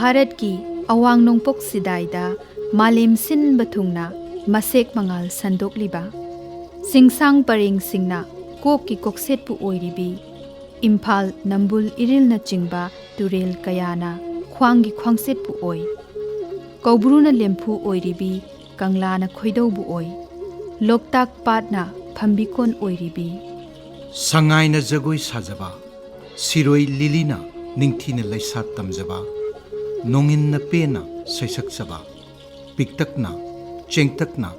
Bharat ki awang nongpok sidaida malem sin bathungna masek mangal sandok liba singsang pareng singna kok ki kokset pu oiribi Imphal nambul iril na chingba turel kayana khwang gi khwangset pu oi Kaubruna lempu oiribi kanglana khoidau bu oi Loktak patna phambikon oiribi Sangai na jagoi sajaba Siroi lilina ningthina laisa tamjaba Nongin na pena saisakjaba Piktakna chengtakna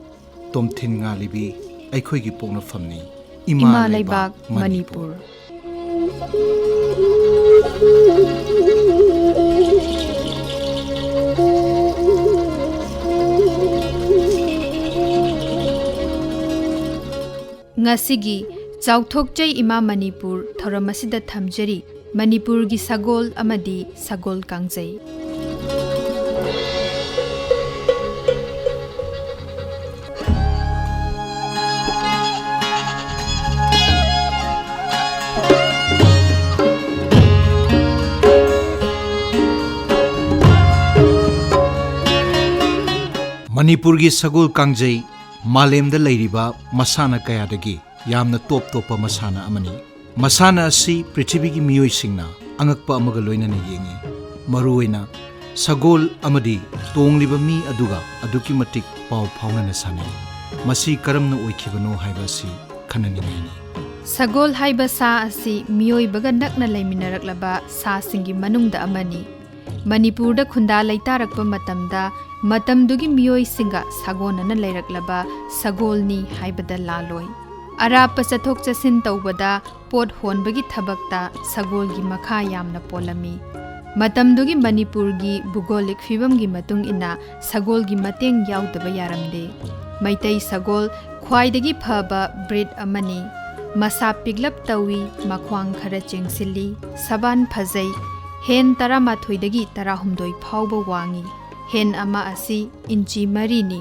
tomthin ngalibi aikhoi gi pokna famni Ima laibak Manipur Ngasigi Chaothokchei Ema Manipur thoramasida thamjari Manipur gi Sagol Amadi Sagol Kangjei Manipur gi Sagol Kangjei Malemda leiriba masana kayadagi yamna top topa masana amani masana asi prithvi gi miyoi singna angakpa amaga loinana yengi maruina Sagol Amadi tongliba mi aduga aduki matik paw phaunana sane masi karamna oikhibano haiba si khanani naini Sagol haiba sa asi miyoi baga nakna leminaraklaba sa singi manungda amani Manipur da khunda laitarakpa matamda matamdugi miyoi singa sagonana leiraklaba sagolni haibada laloi arapa chathok chasin tawbada pot honbagi thabakta sagolgi makha yamna polami matamdugi Manipurgi bugolik fibamgi matung ina sagolgi mateng yaudaba yaramde maitai sagol khwaidagi phaba breed amani masa piglap tawi makhwang khara chengsilli saban phajai hen taramathoidagi tarahumdoi phawba wangi hen ama asi inchi marini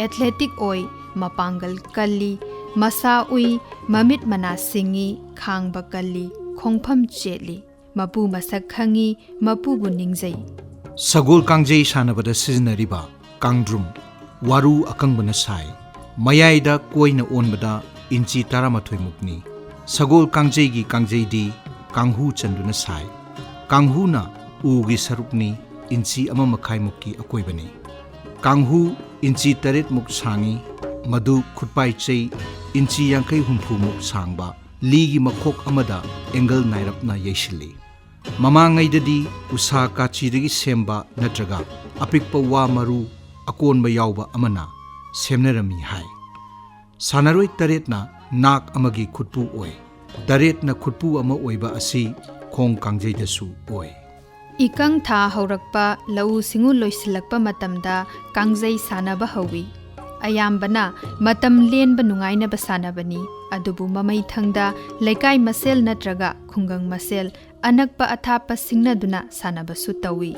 athletic oi mapangal kalli masa ui mamit mana singi khangba kalli khongpham cheli mapu masak khangi mapu bu ningjai Sagol Kangjei sanabada siznariba kangdrum waru akangbana sai mayaida koina onbada inchi taramathoi mukni Sagol Kangjei gi Kangjei di kanghu chanduna sai kanghu na ugi sarukni inchi ama makhai mukki akoibani kanghu inchi taret muk sangi madu khutpai chei inchi yankai humpu muk sangba ligi makhok amada angle nairapna yeishili mamangai dadi usa kachi dagi semba natraga apikpa wa maru akonba yawba amana semnarami hai sanaroi taretna nak amagi khutpu oi taretna khutpu ama oiba asi khong Kangjei dasu oi Ikang tha haurakpa lau singu loisilakpa matamda Kangjei sanaba hawi ayambana matam lenba nungainaba sanabani adubu mamai thangda laikai masel natraga khungang masel anakpa athapa singnaduna sanabasu tawi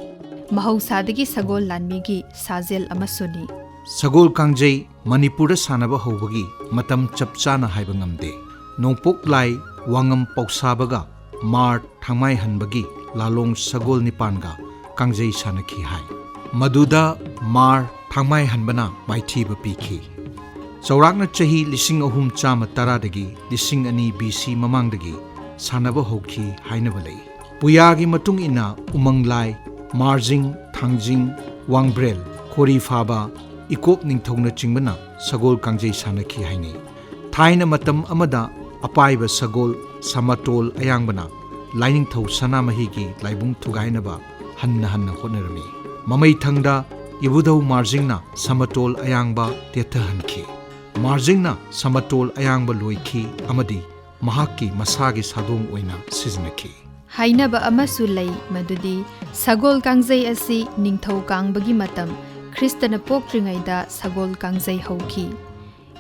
mahausadagi Sagol lanmigi sajel amasuni Sagol Kangjei Manipur sanaba hawbagi matam chapchana haiba ngamde nongpok lai wangam pausabaga mar thangmai hanbagi lalong Sagol Nipanga Kangjei sanaki hai maduda mar thangmai hanbana maithiba pikhi chaurakna chahi 3,310 dagi 2,000 BC mamangdagi sanaba hokhi hainaba lei puyagi matung ina umanglai marjing thangjing wangbrel khori phaba ikop ningthongna chingbana Sagol Kangjei sanaki haini thaina matam amada apaiba Sagol samatol ayangbana Lining thau sanamahi gi laibung thugainaba hanna honarami mamai thangda ibudau marjingna samatol ayangba tetha hanki marjingna samatol ayangba loikhi amadi mahakki masagi sadong oina siznaki hainaba amasu lei madudi Sagol Kangjei asi ningthau kangbagi matam Kristana poktringaida Sagol Kangjei hauki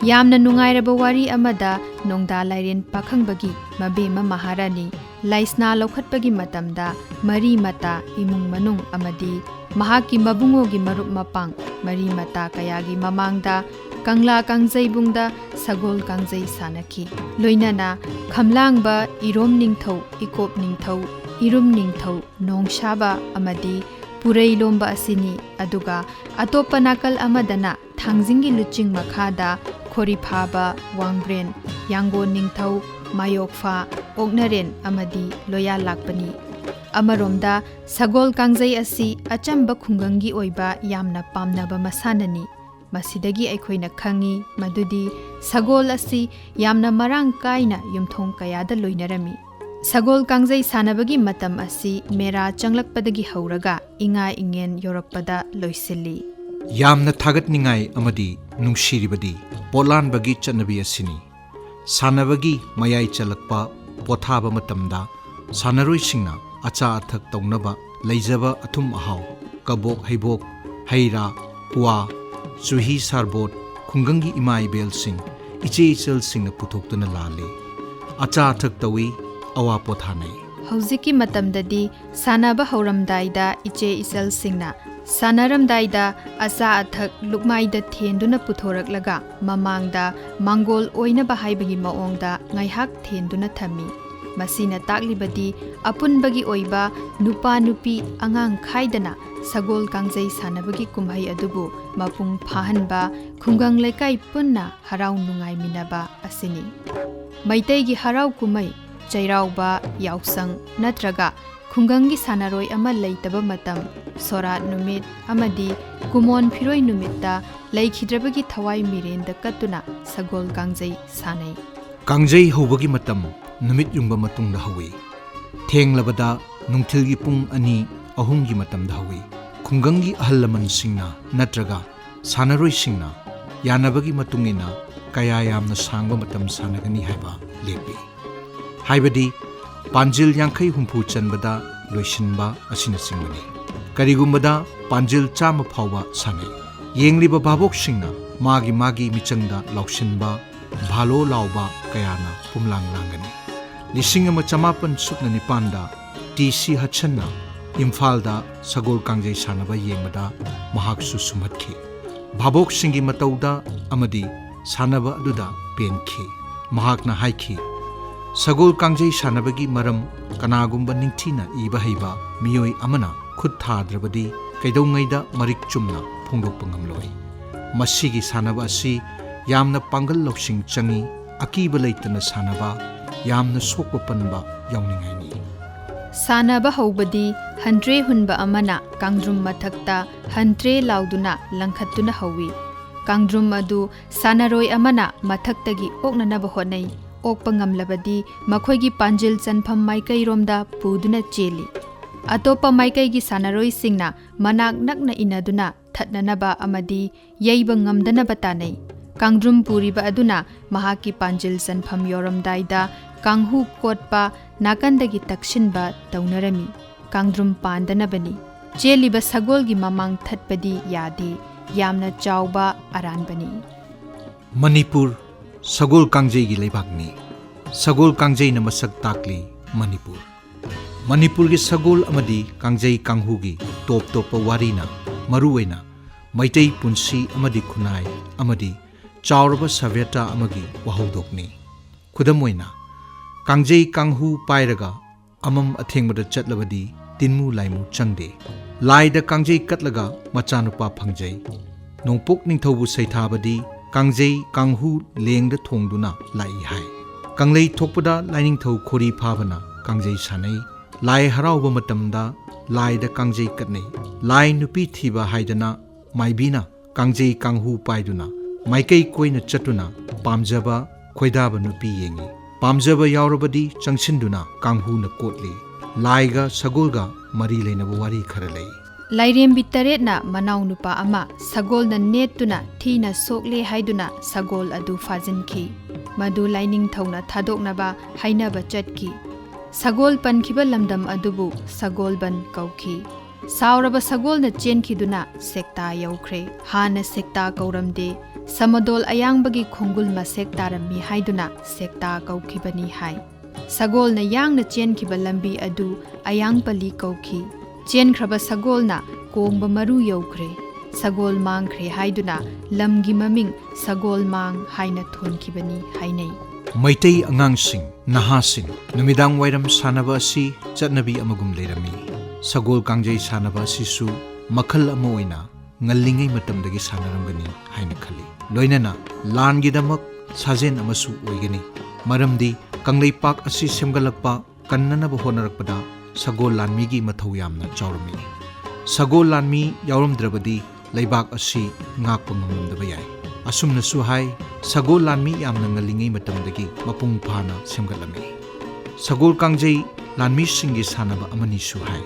yamna nungairaba wari amada nongda lairen pakhangbagi mabema maharani laisna lokhatpagi matamda mari mata imung manung amadi mahaki mabungogi marup mapang mari mata kayagi mamangda Kangla Kangjei bungda Sagol Kangjei sanaki loinana khamlangba irom ningthau ikop ningthau irum ningthau nongshaba amadi Purai lomba asini aduga atopa nakal amadana Thangjingi luching makhada Khori phaba Wangbren Yango Ningthau Mayokfa Ognaren amadi Loya lakpani Amaromda Sagol Kangjei asi achamba khungangi oiba yamna pamnaba masanani Masidagi aikoina khangi madudi Sagol asi yamna marang kaina yumthong kayada loinarami Sagol Kangjei sanabagi matam asi mera changlakpadagi hauraga inga ingen yorakpada loisilli Yamna thagatningai amadi nungshiribadi polanbagi chanabi asini sanabagi mayai chalakpa pothaba matamda sanaroi singna acha athak taunaba leijaba athum ahau kabok haibok haira puwa chuhi sarbot khungangi imai bel sing iche ichel singna puthokduna lale acha athak tawi awa pothanai Hauziki matamdadi sanaba hauramdaida iche isel singna sanaramdaida asa athak lukmaida thenduna puthораklaga mamangda mangol oinaba haibagi maongda ngaihak thenduna thami masina taklibadi apunbagi oiba nupa nupi angang khaidana Sagol Kangjei sanabagi kumhai adubu mapung phahanba khungang lekai punna harau nungai minaba asini maitegi harau kumai Chairauba Yausang Natraga Khungangi Sanaroi ama leitaba matam Sorat numit amadi Kumon Phiroi numitta leikhidrebagi thawai mirenda katuna Sagol Kangjei sanai Kangjei hobagi matam numit yungba matungda hawi thenglabada nungthilgi pung ani ahumgi matamda hawi khungangi ahallaman singna natraga sanaroi singna yanabagi matungina kaya yamna sangba matam sanagani haiba lepi Haibadi Panjil Yankai Humpu Chanbada Loishinba Asina Singmani Karigumbada Panjil Chama Phawa Sanai Yengliba Babok Singna Magi Michangda Laushinba Bhalo Lauba Kayana Pumlang Langani Lisingama Chamapan Sukna Nipanda TC Hachanna Imphal da Sagol Kangjei Sanaba Yengmada Mahaksu Sumatki Babok Singi Matauda Amadi Sanaba Aduda Penki Mahakna Haiki Sagol Kangjei sanabagi maram kanagumba ningthina iba haiba miyoi amana khut thadrabadi kaidongaida marik chumna phongdokpa ngamloi masigi sanaba asi yamna pangal loksing changi akiba leitana sanaba yamna sokpa panba yaungningaini Sanaba haubadi hantre hunba amana Kangdrum mathakta hantre lauduna langkhattuna hawi Kangdrum adu sanaroi amana mathaktagi oknanaba honai okpa ngamlabadi makhoigi panjil chanpham maikai romda puduna cheli atopa maikai gi sanaroi singna manak nakna inaduna thatnanaba amadi yaiba ngamdanaba tanai Kangdrum puriba aduna mahaki panjil chanpham yoramdaida kanghu kotpa nakandagi takshinba taunarami Kangdrum pandanabani cheliba sagol gi mamang thatpadi yade yamna chawba aranbani Manipur Sagol Kangjei gi leibakni Sagol Kangjei na masak takli Manipur Manipur gi Sagol amadi Kangjei Kanghu gi top warina maruwaina Maitei punsi amadi khunai amadi chauraba savyata amagi wahodokni khudamoina Kangjei Kanghu pairaga amam athengmada chatlabadi tinmu laimu changde laida Kangjei katlaga machanupa phangjai nongpok ningthaubu saithabadi Kangjei Kanghu lengda thongduna lai hai Kanglei thokpada laining thau khori phabana Kangjei sanai lai harauba matamda laida Kangjei katnei lai nupi thiba haidana maibina Kangjei Kanghu paiduna maikai koina chatuna pamjaba khoidaba nupi yengi pamjaba yaurabadi changchinduna Kanghu na kotli laiga sagolga mari leinabu wari khara lei Lairembi taretna manau nupa ama Sagol na netuna thina sokle haiduna Sagol adu fajinki madu laining thauna thadoknaba hainaba chatki Sagol pankhiba lamdam adubu Sagol ban kauki Sauraba Sagol na chenkhiduna sekta yaukhre hana sekta kauramde Samadol ayangbagi khongul ma sekta rammi haiduna sekta kaukhibani hai Sagol na yang na chenkhiba lambi adu ayangpali kauki Chenkraba Sagol na kongba maru yaukhre Sagol mangkhre haiduna lamgi maming Sagol mang haina thonkibani hainai Maitei angangsing nahasing numidang wairam sanaba asi chatnabi amagum leirami Sagol Kangjei sanaba asisu makhal ama oina ngallingai matamdagi sanaramgani haina khali loinana langidamak sajen amasu oigani maramdi kanglaipak asi semgalakpa kannanaba honarakpada Sagol lanmigi mathau yamna chawrami Sagol lanmi yawramdrabadi laibak asi ngakpa ngamdaba yai asumnasu hai Sagol lanmi yamna ngallingai matamdagi mapung phana semgalami Sagol Kangjei lanmi singi sanaba amani su hai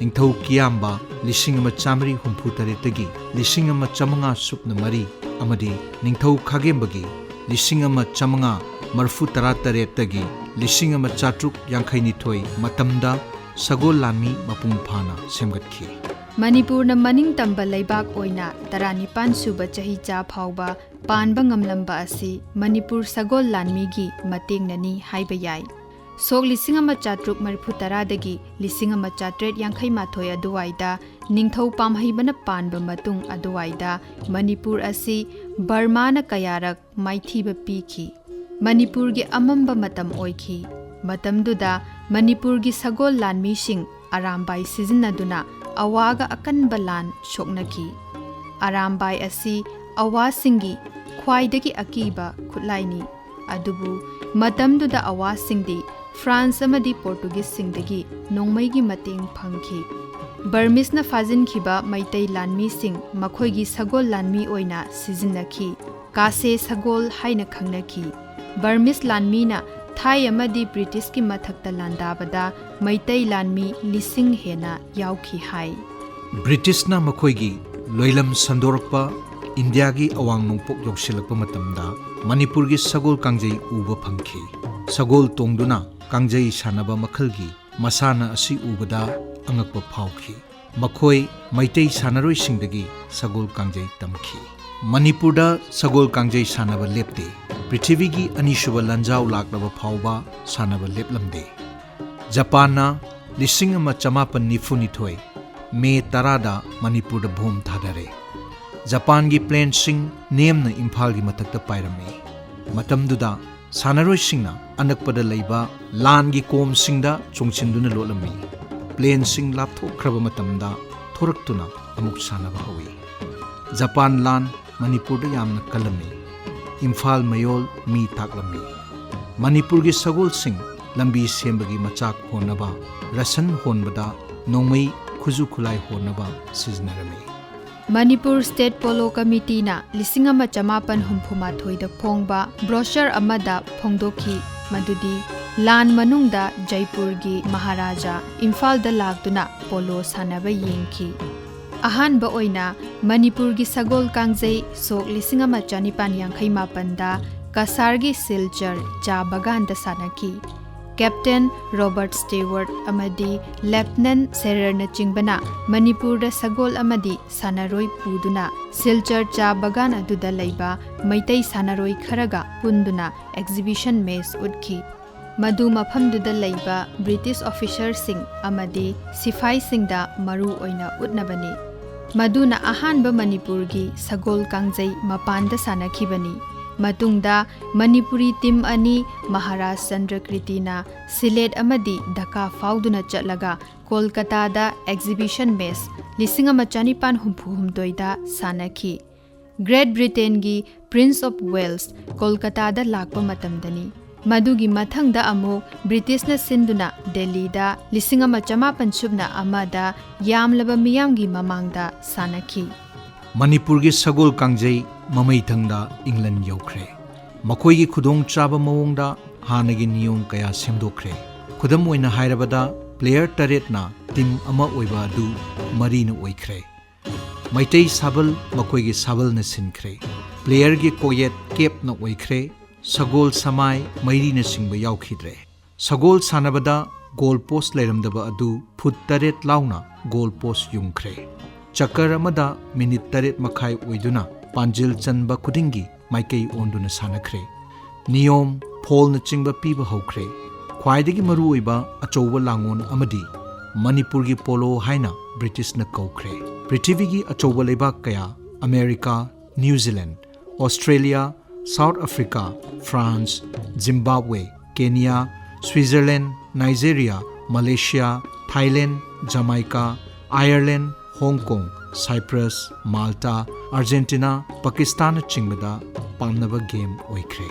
Ningthau Kiyamba lising ama chamri humpu taretagi lising ama chamanga supna mari amadi Ningthau Khagembagi lising ama chamanga marfu tarataretagi lising ama chatruk yankhainithoi matamda Sagol lanmi mapung phana semgatkhi Manipurna maning tamba laibak oina 19 suba chahi cha phawba panba ngamlamba asi Manipur Sagol lanmigi matengnani haiba yai Sok lising ama chatruk marifu taradagi lising ama chatret yankhay mathoi aduwaida ningthau pamhaibana panba matung aduwaida Manipur asi Burmana kayarak maithiba pikhi Manipur gi amamba matam oikhi matamduda Manipur gi Sagol lanmi sing arambai sizinaduna awaga akanba lan soknaki arambai asi awasingi khwaidagi akiba khutlaini adubu matamduda awasingdi France amadi Portuguese singdagi nongmaigi mateng phangki Burmese na fazin khiba maitai lanmi sing makhoigi Sagol lanmi oina sizinaki kase Sagol haina khangnaki Burmese lanmi na Thai amadi British ki mathakta landabada maitai lanmi lising hena yaukhi hai British na makhoigi loilam sandorakpa India gi awang nongpok yoksilakpa matamda Manipur gi Sagol Kangjei uba phangki Sagol tongduna Kangjei sanaba makhalgi masana asi ubada angakpa phawki makhoi maitai sanaroi singdagi Sagol Kangjei tamki Manipurda Sagol Kangjei sanaba lepte prithivigi anishuba lanjau laklaba phawba sanaba leplamde Japanna lising ama chamapan nifunithoi May 10 da Manipurda bhom thadare Japan gi plane sing nemna Imphal gi matakta pairami matamduda Sanaroi singna anakpada leiba lan gi kom singda chungchinduna lolami plane sing lapthokhraba matamda thoraktuna amuk sanaba hawi Japan lan Manipur da yamna kalami Imphal mayol mi taklami Manipur gi Sagol sing lambi sembagi machak honaba rasan honbada nongmai khuju khulai honaba siznarami Manipur State Polo Committee na lisingama chamapan humphuma thoida phongba brochure amada phongdokhi madudi lan manungda Jaipur gi Maharaja Imphal da lagtuna polo sanaba yengki ahanba oina Manipur gi Sagol Kangjei sok lisingama chanipan yangkhai mapanda Kasar gi Silchar cha bagan da sanaki Captain Robert Stewart amadi Lieutenant Serer Chingbana Manipur da Sagol amadi sanaroi puduna Silchar cha bagan aduda leiba maitai sanaroi kharaga punduna exhibition mess udki madu mafamduda leiba British officer sing amadi sifai singda maru oina utnabani maduna ahanba Manipur gi Sagol Kangjei mapanda sanakhibani Matungda Manipuri team ani Maharashtra Kritina Silet amadi Dhaka fauduna chatlaga Kolkata da exhibition mess lisingama chanipan humphumdoi da sanaki Great Britain gi Prince of Wales Kolkata da lakpa matamdani madugi mathangda amu British na sinduna Delhi da lisingama chamapan subna amada yamlaba miyamgi mamangda sanaki Manipur gi Sagol Kangjei mamai thangda England yaukhre makhoi gi khudong chaba mawongda hanagi niyom kaya semdokre khudam oina hairabada player taret na team ama oiba du mari na oikhre maitai sabal makhoi gi sabal na sinkhre player gi koyet cap na oikhre Sagol samai mairi na singba yaukhidre Sagol sanabada goal post leiramdaba adu phut taret launa goal post yungkhre Chakar amada minute taret makhai oiduna panjil chanba khudingi maikai onduna sanakhre niyom phol na chingba piba hokre khwaidagi maru oiba achouba langon amadi Manipur gi polo haina British na kaukre prithivigi achouba leibak kaya America New Zealand Australia South Africa France Zimbabwe Kenya Switzerland Nigeria Malaysia Thailand Jamaica, Ireland, Hong Kong, Cyprus, Malta, Argentina, Pakistan chingbada pamnaba game oikre.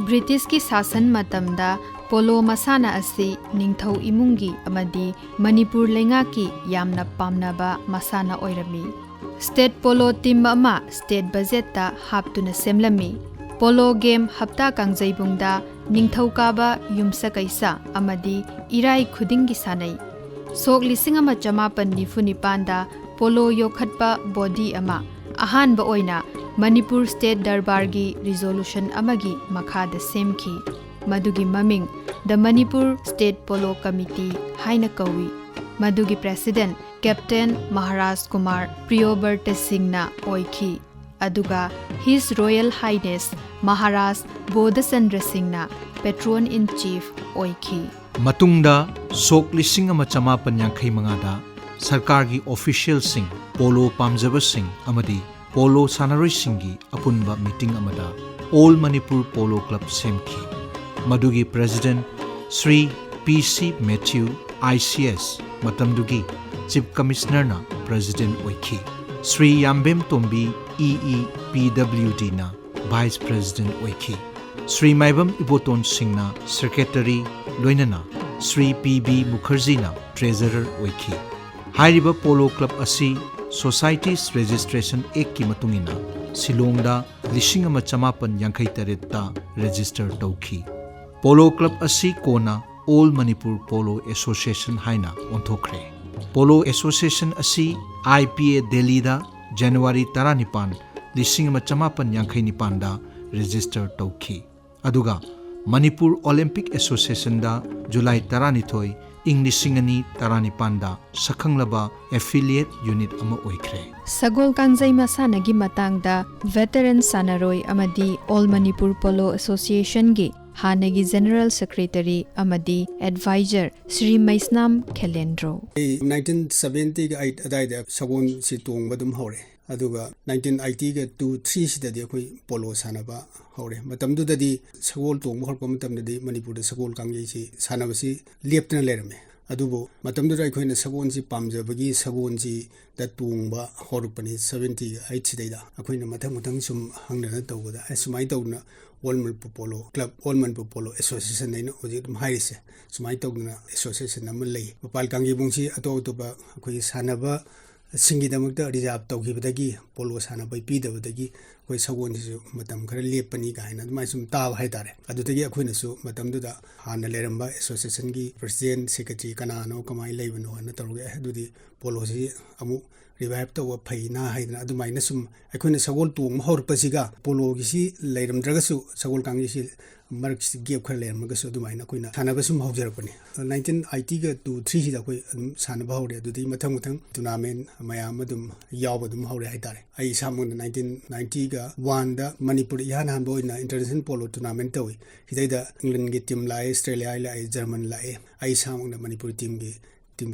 British ki sasan matamda Polo masana asi ningthau imungi amadi Manipur lenga ki yamna pamnaba masana oirami. State Polo team ama state budget ta haptuna semlami. Polo game hapta Kangjei ningthau kaba yumsa kaisa amadi irai khudingi sanai. Sok lising ama chamapan nifunipan Polo yokhatpa body ama ahanba oina Manipur State Darbargi resolution amagi makhada semki. Madugi maming the Manipur State Polo Committee haina kawi. Madugi President Captain Maharaj Kumar Priyobert Singh na oiki. Aduga His Royal Highness Maharaj Bodhasandra Singh na Patron in Chief oiki. Matungda sok lising ama chamapan yankhai mangada sarkargi official sing Polo pamjaba sing amadi Polo sanaroi singi apunba meeting amada All Manipur Polo Club semki. Madugi President Sri P.C. Matthew ICS Matamdugi Chief Commissioner na President oiki. Sri Yambem Tombi EEPWD na Vice President oiki. Sri Maibam Iboton Singh na Secretary Loinana Sri P.B. Mukherjee na Treasurer oiki. Hairiba Polo Club asi Societies Registration Act ki matungina Silongda lising ama chamapan yankhai taretta register tauki. Polo Club asi kona All Manipur Polo Association haina onthokre. Polo Association asi IPA Delhi da January 19 lising ama chamapan yankhai nipan da register tauki. Aduga Manipur Olympic Association da July 19 ing lisingani 19 da sakhanglaba affiliate unit ama oikre. Sagol Kangjei masanagi matangda veteran sanaroi amadi All Manipur Polo Association gi Hanagi General Secretary Amadi Advisor Sri Maisnam Khelendro 1970 ga 8 adaida sagon si tongba hore aduga 1980 ga 23 sidadi akoi polo sanaba hore matamdudadi sagol tongba horpa matamdadi Manipur da Sagol Kangjei si sanaba si leptana lerame adubo matamduda aikoina sagon si pamjabagi sagon si da tongba horpani 70 ga 8 sidaida akoina mathang sum hangnana tawda asumai tawna All Manipur Polo Club, All Manipur Polo Association naina ojik hairise sumai tawna association namal lei Bapal Kangjei bungsi atoba akoi sanaba singidamakta reserve tawkhibadagi polo sanaba pidabadagi akoi sagon si matam khara lepani gaina mai sum taab haitare adutagi akoina su matamduda hana leramba association gi president secretary kanano kamai leibano na tawge adudi polo si amu revive tawa phaina haidna adumaina sum akoina sagol tong horpasiga polo gi si leiramdragasu Sagol Kangjei si mark gap khar lermagasu adumaina koina sanaba sum haujarapani 1980 ga 23 hida koi sanaba hore adudi mathang tournament mayam adum yawbadum hore haitare ai samung 1990 ga 1 da Manipur ihan han boina international polo tournament tawi hidaida England gi team lai Australia lai German lai ai samung Manipur team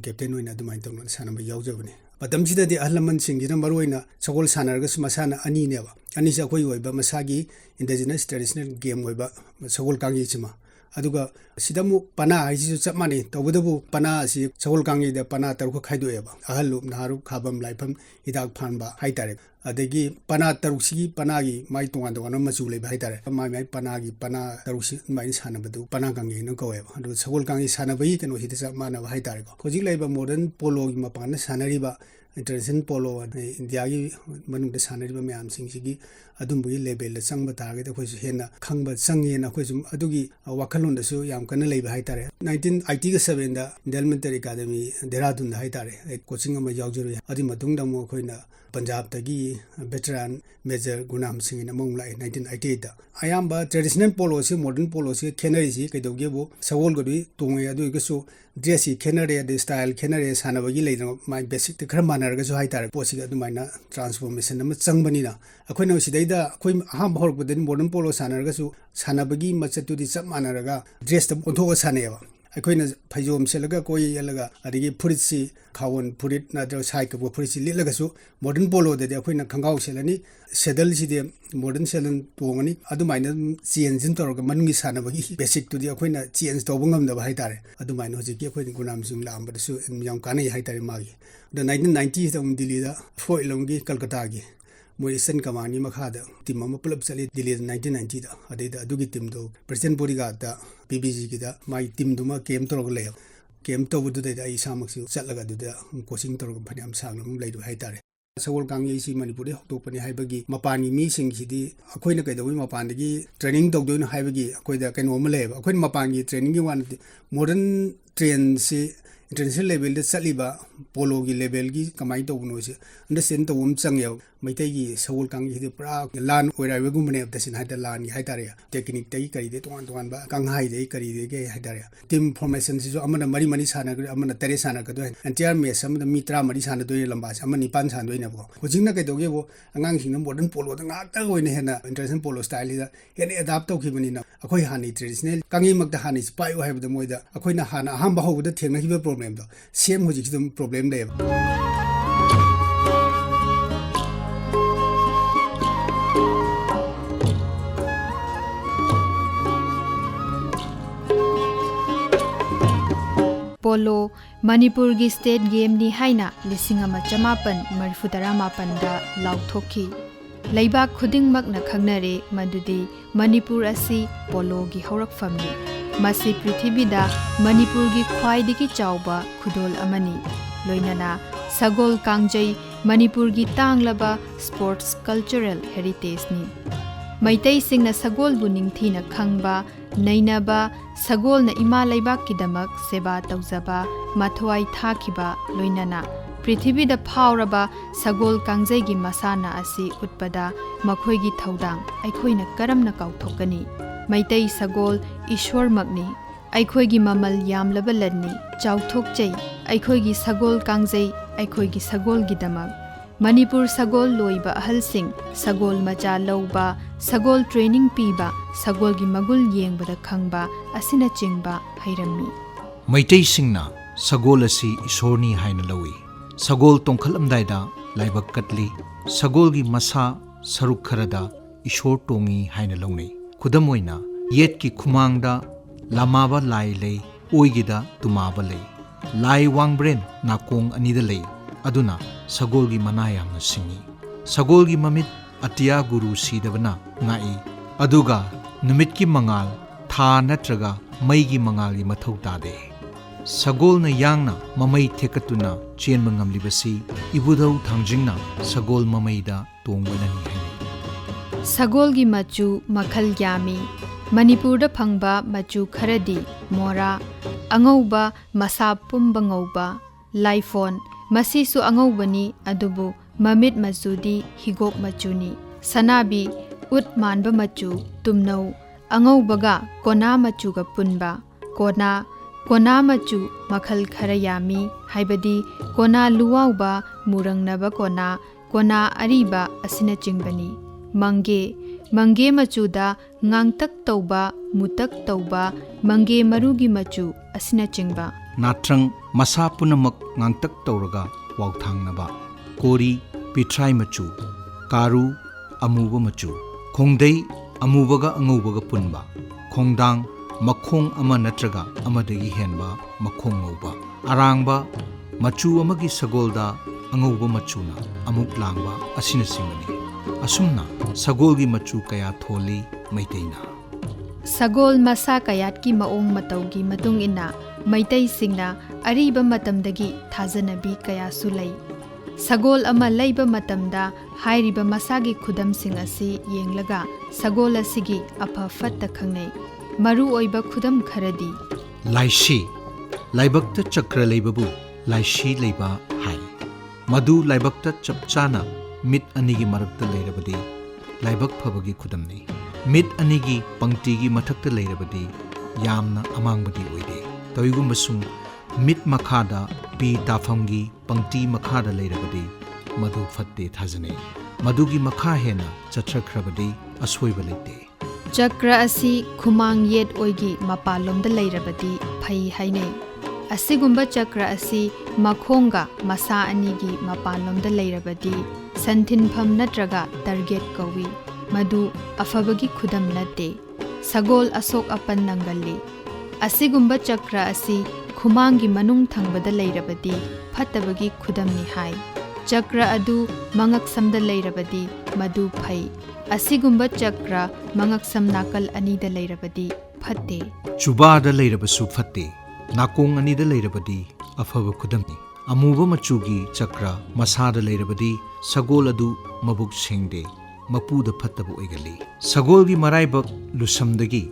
captain oina adumaina tawna sanaba yawjabani Matamsidadi Ahlaman Singh Maroina Sagol Sanargas Masana Ani Neva Anisa Koyba Masagi indigenous traditional game weba Sagol Kangjei Chima Aduga Sidamu Pana Isu Chamani Tawadabu Pana si Sagol Kangjei da Pana Taruka Kaidoeva Ahalu Naru Kabam Laipam Idak Panba Haitare Adegi Pana Tarusi Panagi Mai Tuan Masule Haitare Mai Panagi Pana Tarusi Mai Sanabadu Pana Kangjei no Koeva Sagol Kangjei Sanabai and Hita Mana Haitare Kojilaba modern polo Mapana Sanariba International Polo India Manung the Sanariba Mam Singh Adumbi label Sangba target of which Hena Kangba Sangi and Akwizum Adugi Wakalun the Su Yam Kana Labor Haitare 1987 the Elementary Academy Deradun Haitare coaching of my Yaujuri Adimatunda Mokoina Punjab Tagi veteran Major Gunam Singh in among like 1988 Ayamba traditional polosi modern polosi Kenari Kadogibo Sagol Godi Tunga Dugasu Dressy Kenari the style Kenari Sanabagi later my basic the Kramana Gasu Haitare Posiga Dumina transformation Sangbanina Aquino Sideda Quim Ham Hork within modern polo Sanargasu Sanabagi Matsatu the Submanaraga dressed the Otoa Saneva ꯑꯩꯈꯣꯏꯅ ꯐꯩꯖꯣꯝ ꯁꯦꯠꯂꯒ ꯀꯣꯏ ꯌꯦꯜꯂꯒ ꯑꯗꯒꯤ ꯐꯨꯔꯤꯠꯁꯤ ꯈꯥꯎꯟ ꯐꯨꯔꯤꯠ ꯅꯠꯇ꯭ꯔꯒ ꯁꯥꯏ ꯀꯛꯄ ꯐꯨꯔꯤꯠꯁꯤ ꯂꯤꯠꯂꯒꯁꯨ modern ꯄꯣꯂꯣꯗꯗꯤ ꯑꯩꯈꯣꯏꯅ ꯈꯪꯒꯥꯎ ꯁꯦꯠꯂꯅꯤ ꯁꯦꯗꯜꯁꯤꯗꯤ ꯃꯣꯗꯔꯟ ꯁꯦꯗꯜ ꯇꯣꯡꯉꯅꯤ ꯑꯗꯨꯃꯥꯏꯅ ꯆꯦꯟꯖ ꯇꯧꯔꯒ ꯃꯅꯨꯡꯒꯤ ꯁꯥꯟꯅꯕꯒꯤ ꯕꯦꯁꯤꯛꯇꯨꯗꯤ ꯑꯩꯈꯣꯏꯅ ꯆꯦꯟꯖ ꯇꯧꯕ ꯉꯝꯗꯕ ꯍꯥꯏꯇꯥꯔꯦ ꯑꯗꯨꯃꯥꯏꯅ ꯍꯧꯖꯤꯛꯀꯤ ꯑꯩꯈꯣꯏꯅ ꯒꯨꯅꯥꯝꯁꯤꯡ ꯂꯥꯛꯑꯝꯕꯗꯁꯨ ꯌꯥꯝ ꯀꯥꯟꯅꯩ ꯍꯥꯏꯇꯥꯔꯦ ꯃꯥꯒꯤ ꯑꯗ 1990ꯁꯤꯗ ꯑꯃꯨꯛ ꯗꯤꯜꯂꯤꯗ ꯐꯣꯏꯂꯝꯒꯤ ꯀꯜꯀꯇꯥꯒꯤ ꯃꯣꯏ ꯏꯁꯇꯔꯟ ꯀꯃꯥꯟꯒꯤ ꯃꯈꯥꯗ ꯇꯤꯝ ꯑꯃ ꯄꯨꯂꯞ ꯆꯠꯂꯤ ꯗꯤꯜꯂꯤꯗ 1990ꯗ ꯑꯗꯩꯗ ꯑꯗꯨꯒꯤ ꯇꯤꯝꯗꯣ ꯄ꯭ꯔꯦꯁꯤꯗꯦꯟ ꯕꯣꯗꯤꯒꯥꯔꯗ PBGꯒꯤꯗ ꯃꯥꯒꯤ ꯇꯤꯝꯗꯨꯃ ꯀꯦꯝ ꯇꯧꯔꯒ ꯂꯩ ꯀꯦꯝ ꯇꯧꯕꯗꯨꯗꯩꯗ ꯑꯩ ꯏꯁꯥꯃꯛꯁꯨ ꯆꯠꯂꯒ ꯑꯗꯨꯗ ꯀꯣꯆꯤꯡ ꯇꯧꯔꯒ ꯐꯅꯌꯥꯝ ꯁꯥꯡꯅ ꯑꯃꯨꯛ ꯂꯩꯔꯨ ꯍꯥꯏꯇꯥꯔꯦ ꯁꯒꯣꯜ ꯀꯥꯡꯖꯩꯁꯤ ꯃꯅꯤꯄꯨꯔꯗ ꯍꯧꯗꯣꯛꯄꯅꯤ ꯍꯥꯏꯕꯒꯤ ꯃꯄꯥꯟꯒꯤ ꯃꯤꯁꯤꯡꯁꯤꯗꯤ ꯑꯩꯈꯣꯏꯅ ꯀꯩꯗꯧꯕꯩ ꯃꯄꯥꯟꯗꯒꯤ ꯇ꯭ꯔꯦꯅꯤꯡ ꯇꯧꯗꯣꯏꯅꯣ ꯍꯥꯏꯕꯒꯤ ꯑꯩꯈꯣꯏꯗ ꯀꯩꯅꯣ ꯑꯃ ꯂꯩꯌꯦꯕ ꯑꯩꯈꯣꯏꯅ ꯃꯄꯥꯟꯒꯤ ꯇ꯭ꯔꯦꯅꯤꯡꯒꯤ ꯋꯥꯅꯗꯤ ꯃꯣꯗꯔꯟ ꯇ꯭ꯔꯦꯟꯁꯤ इंटरनेशनल लेवल चलीबा पोलो की लेवल की कमाई तौबनो से अंडरस्टैंड तौम चंगे मैतै की सगोल कांगी पूरा लान ओइराबगुमने तसिन हाइता लान हाइतारे टेक्निक तै करिदे तोन तोन बा कांगहाइ दे करिदे के हाइतारे टीम फॉर्मेशन से जो अमन मरी मरी साना अमन तरे साना कदो एंटियर मैच अमन मित्रा मरी साना दोय लंबा अमन निपान साना दोय नबो होजिंग ना कइदोगे वो अंगांग सिंग मॉडर्न पोलो दा ngak ta ओइने हेना इंटरनेशनल पोलो स्टाइल दा हेने अडॉप्ट तौखिबनिना अखोइ हानि ट्रेडिशनल कांगी मक्ता हानि स्पाइ हाइबदा मोइदा अखोइना हाना अहम बाहुबदा थेंगनाखिबा प्रॉब्लम दो सेम होजिक प्रॉब्लम ले पोलो मणिपुर की स्टेट गेम नि हाइना 1948 दा लाउथोखी लैबाक खुदिंगमकना खंगनरे मदुदी मणिपुर असी पोलो की हौरकफमनी मसी पृथ्वीदा मणिपुर की ख्वाइदगी चाउबा खुदोल अमनी लोइनना सगोल कांगजै मणिपुर की तांगलबा स्पोर्ट्स कल्चरल हेरिटेज नि मैतै सिंगना सगोल बु निंगथीना खंगबा नैनबा सगोलना इमा लैबाक किदमक सेवा तौजबा मथवाई थाखिबा लोइनना पृथ्वीदा फावरबा सगोल कांगजै की मसाना असी उत्पदा मखोइगी थौदांग अखोइना करमना काउथोकनी मैतै सगोल ईश्वर मगनी अखोइगी ममल यामलबा लन्नी चाउथोकचै अखोइगी सगोल कांगजै अखोइगी सगोल गिदमक मणिपुर सगोल लोइबा अहलसिंग सगोल मचा लौबा सगोल ट्रेनिंग पीबा सगोल की मगुल येंगबदा खंगबा असिना चिंगबा हैरम्मी मैतै सिंगना सगोल असी ईश्वरनी हाइना लौई सगोल तोंखलमदाइदा लाइबक कटली सगोल की मसा सरुक खरदा ईश्वर तोंगी हाइना लौनै खुदम ओइना येत की खुमांगदा लामाबा लाई ले ओइगिदा तुमाबा ले लाई वांगब्रेन नाकोंग अनिदा ले अदुना सगोल की मना यामना सिंगी सगोल की ममित अतिया गुरु सीदबना ngai aduga numit ki mangal tha natraga mai gi mangal gi mathau tade sagol na yangna mamai thekatuna chen mangam libasi ibudau thangjingna sagol mamai da tongbanani hai sagol gi machu makhal yami manipur da phangba machu kharadi mora angauba masa pumba ngauba laifon masisu angaubani adubu mamit majudi higok machuni sanabi ut manba machu tumnau angaubaga kona machuga punba kona machu makhal khara yami haibadi kona luwauba murangnaba kona ariba asina chingbani mange machuda ngangtak tauba mutak tauba mange marugi machu asina chingba natrang masa punamak ngangtak tauraga wauthangnaba kori pitrai machu karu amuba machu khongdei amubaga angaubaga punba khongdang makhong ama natraga amadagi henba makhong ngauba arangba machu amagi sagolda angauba machuna amuk langba asina singani asumna sagolgi machu kaya tholi maiteina sagol masa kayat ki maong mataugi matung ina maitai singna ariba matamdagi thajanabi kaya sulai sagol ama leiba matamda hairiba masagi khudam sing asi yenglaga sagol asigi apha fatta khangnei maru oiba khudam kharadi laishi laibakta chakra leibabu laishi leiba hai madu laibakta chapchana mit anigi marakta leirabadi laibak phabagi khudamni mit anigi pangtigi mathakta leirabadi yamna amangbadi oide toigumasung mit makhada pi tafamgi pangti makhada leirabadi madu fatte thajane madugi makha hena chathrakhrabadi asoi balite ꯆꯀ꯭ꯔ ꯑꯁꯤ ꯈꯨꯃꯥꯡ ꯌꯦꯠ ꯑꯣꯏꯒꯤ ꯃꯄꯥꯟꯂꯣꯝꯗ ꯂꯩꯔꯕꯗꯤ ꯐꯩ ꯍꯥꯏꯅꯩ꯫ ꯑꯁꯤꯒꯨꯝꯕ ꯆꯀ꯭ꯔ ꯑꯁꯤ ꯃꯈꯣꯡꯒ ꯃꯁꯥ ꯑꯅꯤꯒꯤ ꯃꯄꯥꯟꯂꯣꯝꯗ ꯂꯩꯔꯕꯗꯤ ꯁꯟꯊꯤꯟꯐꯝ ꯅꯠꯇ꯭ꯔꯒ ꯇꯥꯔꯒꯦꯠ ꯀꯧꯏ, ꯃꯗꯨ ꯑꯐꯕꯒꯤ ꯈꯨꯗꯝ ꯅꯠꯇꯦ꯫ ꯁꯒꯣꯜ ꯑꯁꯣꯛ ꯑꯄꯟ ꯅꯪꯒꯜꯂꯤ꯫ ꯑꯁꯤꯒꯨꯝꯕ ꯆꯀ꯭ꯔ ꯑꯁꯤ ꯈꯨꯃꯥꯡꯒꯤ ꯃꯅꯨꯡ ꯊꯪꯕꯗ ꯂꯩꯔꯕꯗꯤ ꯐꯠꯇꯕꯒꯤ ꯈꯨꯗꯝꯅꯤ ꯍꯥꯏ꯫ ꯆꯀ꯭ꯔ ꯑꯗꯨ ꯃꯉꯛꯁꯝꯗ ꯂꯩꯔꯕꯗꯤ ꯃꯗꯨ ꯐꯩ꯫ ꯑꯁꯤꯒꯨꯝꯕ ꯆꯀ꯭ꯔ ꯃꯉꯛꯁꯝ ꯅꯥꯀꯜ ꯑꯅꯤꯗ ꯂꯩꯔꯕꯗꯤ ꯐꯠꯇꯦ꯫ ꯆꯨꯕꯥꯗ ꯂꯩꯔꯕꯁꯨ ꯐꯠꯇꯦ, ꯅꯥꯀꯣꯡ ꯑꯅꯤꯗ ꯂꯩꯔꯕꯗꯤ ꯑꯐꯕ ꯈꯨꯗꯝꯅꯤ꯫ ꯑꯃꯨꯕ ꯃꯆꯨꯒꯤ ꯆꯀ꯭ꯔ ꯃꯁꯥꯗ ꯂꯩꯔꯕꯗꯤ ꯁꯒꯣꯜ ꯑꯗꯨ ꯃꯕꯨꯛ ꯁꯦꯡꯗꯦ, ꯃꯄꯨꯗ ꯐꯠꯇꯕ ꯑꯣꯏꯒꯜꯂꯤ꯫ ꯁꯒꯣꯜꯒꯤ ꯃꯔꯥꯏꯕꯛ ꯂꯨꯁꯝꯗꯒꯤ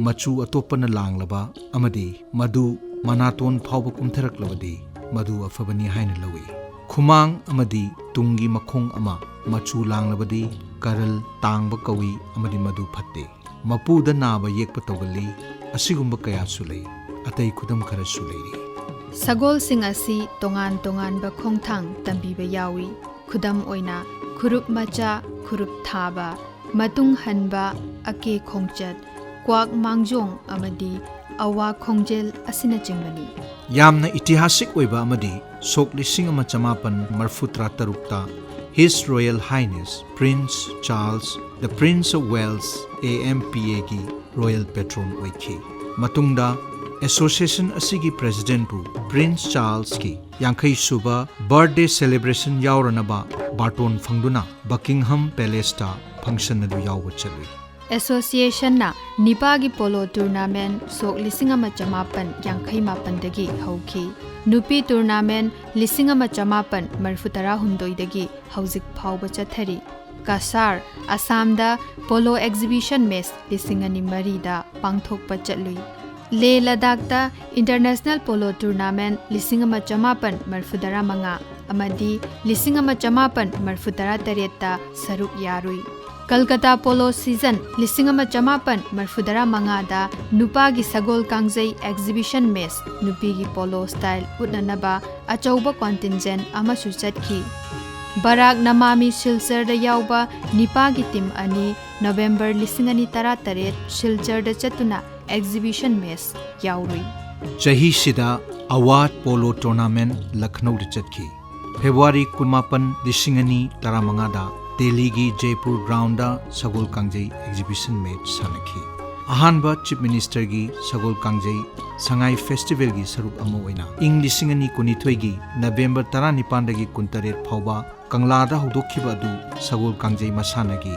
ꯃꯆꯨ ꯑꯇꯣꯞꯄꯅ ꯂꯥꯡꯂꯕ ꯑꯃꯗꯤ ꯃꯗꯨ ꯃꯅꯥꯇꯣꯟ ꯐꯥꯎꯕ ꯀꯨꯝꯊꯔꯛꯂꯕꯗꯤ ꯃꯗꯨ ꯑꯐꯕꯅꯤ ꯍꯥꯏꯅ ꯂꯧꯏ꯫ ꯈꯨꯃꯥꯡ ꯑꯃꯗꯤ ꯇꯨꯡꯒꯤ ꯃꯈꯣꯡ ꯑꯃ ꯃꯆꯨ ꯂꯥꯡꯂꯕꯗꯤ ꯀꯔꯜ ꯇꯥꯡꯕ ꯀꯧꯏ ꯑꯃꯗꯤ ꯃꯗꯨ ꯐꯠꯇꯦ꯫ ꯃꯄꯨꯗ ꯅꯥꯕ ꯌꯦꯛꯄ ꯇꯧꯒꯜꯂꯤ꯫ ꯑꯁꯤꯒꯨꯝꯕ ꯀꯌꯥꯁꯨ ꯂꯩ, ꯑꯇꯩ ꯈꯨꯗꯝ ꯈꯔꯁꯨ ꯂꯩꯔꯤ꯫ ꯁꯒꯣꯜꯁꯤꯡ ꯑꯁꯤ ꯇꯣꯉꯥꯟ ꯇꯣꯉꯥꯟꯕ ꯈꯣꯡꯊꯥꯡ ꯇꯝꯕꯤꯕ ꯌꯥꯎꯏ꯫ ꯈꯨꯗꯝ ꯑꯣꯏꯅ ꯈꯨꯔꯨꯞ ꯃꯆꯥ, ꯈꯨꯔꯨꯞ ꯊꯥꯕ, ꯃꯇꯨꯡ ꯍꯟꯕ, ꯑꯀꯦ ꯈꯣꯡꯆꯠ, ꯀ꯭ꯋꯥꯛ ꯃꯥꯡꯖꯣꯡ ꯑꯃꯗꯤ ꯑꯋꯥ ꯈꯣꯡꯖꯦꯜ ꯑꯁꯤꯅꯆꯤꯡꯕꯅꯤ꯫ ꯌꯥꯝꯅ ꯏꯇꯤꯍꯥꯁꯤꯛ ꯑꯣꯏꯕ ꯑꯃꯗꯤ ꯁꯣꯛ 1863ꯇ his royal highness prince Charles the prince of Wales AMPAꯒꯤ ꯔꯣꯌꯦꯜ ꯄꯦꯇ꯭ꯔꯣꯟ ꯑꯣꯏꯈꯤ꯫ ꯃꯇꯨꯡꯗ ꯑꯦꯁꯣꯁꯤꯌꯦꯁꯟ ꯑꯁꯤꯒꯤ ꯄ꯭ꯔꯦꯁꯤꯗꯦꯟꯠꯄꯨ ꯄ꯭ꯔꯤꯟꯁ ꯆꯥꯔꯜꯁꯀꯤ 50ꯁꯨꯕ ꯕꯔꯊꯗꯦ ꯁꯦꯂꯦꯕ꯭ꯔꯦꯁꯟ ꯌꯥꯎꯔꯅꯕ ꯕꯥꯔꯇꯣꯟ ꯐꯪꯗꯨꯅ ꯕꯀꯤꯡꯍꯝ ꯄꯦꯂꯦꯁꯇ ꯐꯪꯁꯟ ꯑꯗꯨ ꯌꯥꯎꯕ ꯆꯠꯂꯨꯏ꯫ ꯑꯦꯁꯣꯁꯤꯌꯦꯁꯟꯅ ꯅꯤꯄꯥꯒꯤ ꯄꯣꯂꯣ ꯇꯨꯔꯅꯥꯃꯦꯟ ꯁꯣꯛ 1958ꯗꯒꯤ ꯍꯧꯈꯤ꯫ ꯅꯨꯄꯤ ꯇꯨꯔꯅꯥꯃꯦꯟ 1938ꯗꯒꯤ ꯍꯧꯖꯤꯛ ꯐꯥꯎꯕ ꯆꯠꯊꯔꯤ꯫ ꯀꯁꯥꯔ, ꯑꯁꯥꯝꯗ ꯄꯣꯂꯣ ꯑꯦꯛꯖꯤꯕꯤꯁꯟ ꯃꯦꯆ 2003ꯗ ꯄꯥꯡꯊꯣꯛꯄ ꯆꯠꯂꯨꯏ꯫ ꯂꯦ ꯂꯗꯥꯈꯇ ꯏꯟꯇꯔꯅꯦꯁꯅꯦꯜ ꯄꯣꯂꯣ ꯇꯨꯔꯅꯥꯃꯦꯟ 1835 ꯑꯃꯗꯤ 1838ꯗ ꯁꯔꯨꯛ ꯌꯥꯔꯨꯏ꯫ ꯀꯜꯀꯇꯥ ꯄꯣꯂꯣ ꯁꯤꯖꯟ 1835ꯗ ꯅꯨꯄꯥꯒꯤ ꯁꯒꯣꯜ ꯀꯥꯡꯖꯩ ꯑꯦꯛꯖꯤꯕꯤꯁꯟ ꯃꯦꯆ ꯅꯨꯄꯤꯒꯤ ꯄꯣꯂꯣ ꯁ꯭ꯇꯥꯏꯜ ꯎꯠꯅꯅꯕ ꯑꯆꯧꯕ ꯀꯣꯟꯇꯤꯟꯖꯦꯟ ꯑꯃꯁꯨ ꯆꯠꯈꯤ꯫ ꯕꯔꯥꯛ ꯅꯃꯥꯃꯤ ꯁꯤꯜꯆꯔꯗ ꯌꯥꯎꯕ ꯅꯤꯄꯥꯒꯤ ꯇꯤꯝ ꯑꯅꯤ ꯅꯕꯦꯝꯕꯔ 2018 ꯁꯤꯜꯆꯔꯗ ꯆꯠꯇꯨꯅ ꯑꯦꯛꯖꯤꯕꯤꯁꯟ ꯃꯦꯆ ꯌꯥꯎꯔꯨꯏ꯫ ꯆꯍꯤꯁꯤꯗ ꯑꯋꯥꯙ ꯄꯣꯂꯣ ꯇꯣꯔꯅꯥꯃꯦꯟ ꯂꯈꯅꯧꯗ ꯆꯠꯈꯤ꯫ ꯐꯦꯕ꯭ꯔꯨꯋꯥꯔꯤ 18, 2015ꯗ ꯗꯦꯜꯂꯤꯒꯤ ꯖꯦꯄꯨꯔ ꯒ꯭ꯔꯥꯎꯟꯗ ꯁꯒꯣꯜ ꯀꯥꯡꯖꯩ ꯑꯦꯛꯖꯤꯕꯤꯁꯟ ꯃꯦꯆ ꯁꯥꯟꯅꯈꯤ꯫ ꯑꯍꯥꯟꯕ ꯆꯤꯞ ꯃꯤꯅꯤꯁꯇꯔꯒꯤ ꯁꯒꯣꯜ ꯀꯥꯡꯖꯩ ꯁꯉꯥꯏ ꯐꯦꯁꯇꯤꯚꯦꯜꯒꯤ ꯁꯔꯨꯛ ꯑꯃ ꯑꯣꯏꯅ ꯏꯪ 2012ꯒꯤ ꯅꯕꯦꯝꯕꯔ 19ꯗꯒꯤ 28 ꯐꯥꯎꯕ ꯀꯪꯂꯥꯗ ꯍꯧꯗꯣꯛꯈꯤꯕ ꯑꯗꯨ ꯁꯒꯣꯜ ꯀꯥꯡꯖꯩ ꯃꯁꯥꯟꯅꯒꯤ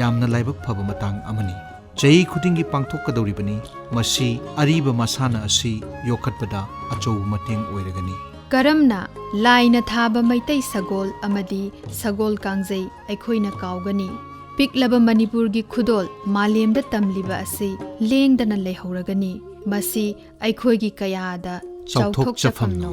ꯌꯥꯝꯅ ꯂꯥꯏꯕꯛ ꯐꯕ ꯃꯇꯥꯡ ꯑꯃꯅꯤ꯫ ꯆꯍꯤ ꯈꯨꯗꯤꯡꯒꯤ ꯄꯥꯡꯊꯣꯛꯀꯗꯧꯔꯤꯕꯅꯤ꯫ ꯃꯁꯤ ꯑꯔꯤꯕ ꯃꯁꯥꯟꯅ ꯑꯁꯤ ꯌꯣꯛꯈꯠꯄꯗ ꯑꯆꯧꯕ ꯃꯇꯦꯡ ꯑꯣꯏꯔꯒꯅꯤ꯫ ꯀꯔꯝꯅ ꯂꯥꯏꯅ ꯊꯥꯕ ꯃꯩꯇꯩ ꯁꯒꯣꯜ ꯑꯃꯗꯤ ꯁꯒꯣꯜ ꯀꯥꯡꯖꯩ ꯑꯩꯈꯣꯏꯅ ꯀꯥꯎꯒꯅꯤ? ꯄꯤꯛꯂꯕ ꯃꯅꯤꯄꯨꯔꯒꯤ ꯈꯨꯗꯣꯜ ꯃꯥꯂꯦꯝꯗ ꯇꯝꯂꯤꯕ ꯑꯁꯤ ꯂꯦꯡꯗꯅ ꯂꯩꯍꯧꯔꯒꯅꯤ꯫ ꯃꯁꯤ ꯑꯩꯈꯣꯏꯒꯤ ꯀꯌꯥꯗ ꯆꯥꯎꯊꯣꯛꯆꯐꯝꯅꯣ꯫